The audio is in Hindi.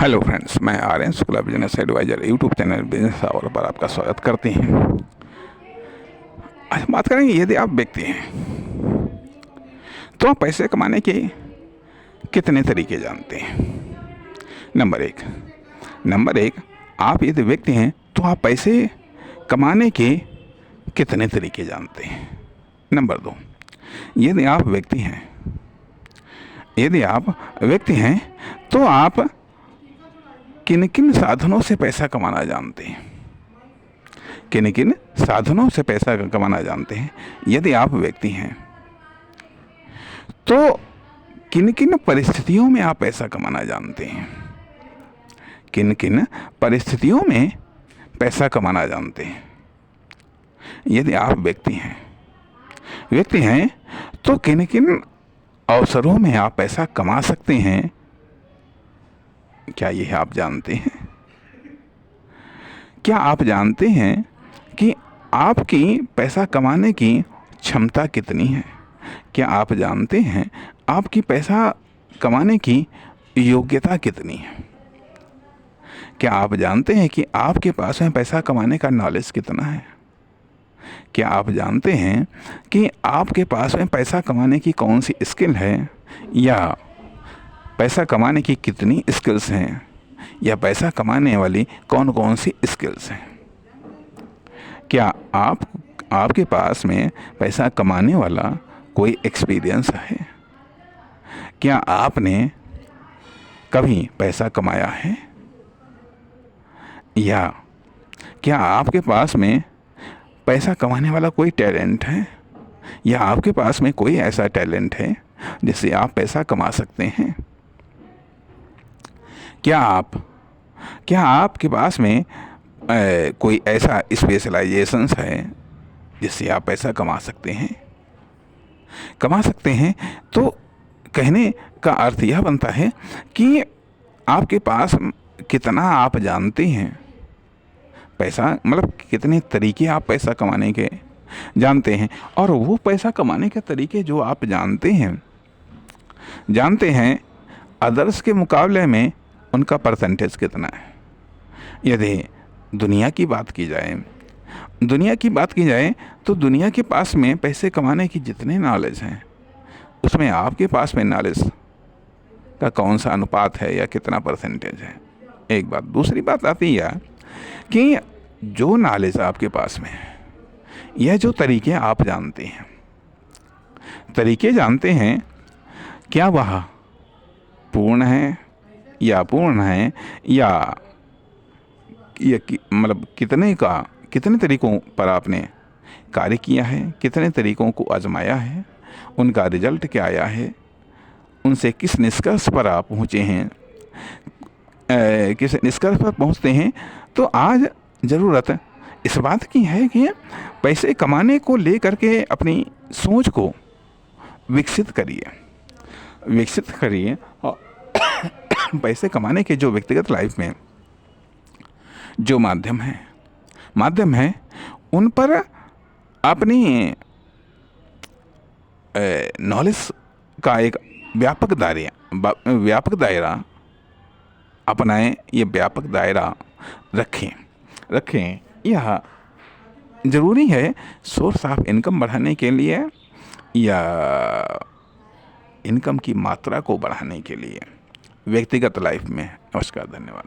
हेलो फ्रेंड्स, मैं Aryan Shukla business adviser YouTube channel business hour पर आपका स्वागत करते हैं। आज हम बात करेंगे, यदि आप व्यक्ति हैं तो आप पैसे कमाने के कितने तरीके जानते हैं। नंबर एक, आप यदि व्यक्ति हैं तो आप पैसे कमाने के कितने तरीके जानते हैं। नंबर 2, यदि आप व्यक्ति हैं तो आप किन किन साधनों से पैसा कमाना जानते हैं। यदि आप व्यक्ति हैं तो किन किन परिस्थितियों में आप पैसा कमाना जानते हैं। यदि आप व्यक्ति हैं तो किन किन अवसरों में आप पैसा कमा सकते हैं, क्या यह आप जानते हैं? क्या आप जानते हैं कि आपकी पैसा कमाने की क्षमता कितनी है? क्या आप जानते हैं आपकी पैसा कमाने की योग्यता कितनी है? क्या आप जानते हैं कि आपके पास में पैसा कमाने का नॉलेज कितना है? क्या आप जानते हैं कि आपके पास में पैसा कमाने की कौन सी स्किल है, या पैसा कमाने की कितनी स्किल्स हैं, या पैसा कमाने वाली कौन कौन सी स्किल्स हैं? क्या आपके पास में पैसा कमाने वाला कोई एक्सपीरियंस है? क्या आपने कभी पैसा कमाया है? या क्या आपके पास में पैसा कमाने वाला कोई टैलेंट है, या आपके पास में कोई ऐसा टैलेंट है जिससे आप पैसा कमा सकते हैं? क्या आपके पास में कोई ऐसा स्पेशलाइजेशंस है जिससे आप पैसा कमा सकते हैं? तो कहने का अर्थ यह बनता है कि आपके पास कितना आप जानते हैं पैसा, मतलब कितने तरीके आप पैसा कमाने के जानते हैं, और वो पैसा कमाने के तरीके जो आप जानते हैं अदर्स के मुकाबले में उनका परसेंटेज कितना है। यदि दुनिया की बात की जाए तो दुनिया के पास में पैसे कमाने की जितने नॉलेज हैं उसमें आपके पास में नॉलेज का कौन सा अनुपात है, या कितना परसेंटेज है। एक बात। दूसरी बात आती है कि जो नॉलेज आपके पास में है, यह जो तरीके आप जानते हैं, क्या वह पूर्ण है या अपूर्ण है, या मतलब कितने तरीकों पर आपने कार्य किया है, कितने तरीकों को आजमाया है, उनका रिजल्ट क्या आया है, उनसे किस निष्कर्ष पर आप पहुँचे हैं, किस निष्कर्ष पर पहुँचते हैं। तो आज ज़रूरत इस बात की है कि पैसे कमाने को लेकर के अपनी सोच को विकसित करिए और पैसे कमाने के जो व्यक्तिगत लाइफ में जो माध्यम है उन पर अपनी नॉलेज का एक व्यापक दायरा अपनाएं। ये व्यापक दायरा रखें। यह ज़रूरी है सोर्स ऑफ इनकम बढ़ाने के लिए, या इनकम की मात्रा को बढ़ाने के लिए व्यक्तिगत लाइफ में। नमस्कार, धन्यवाद।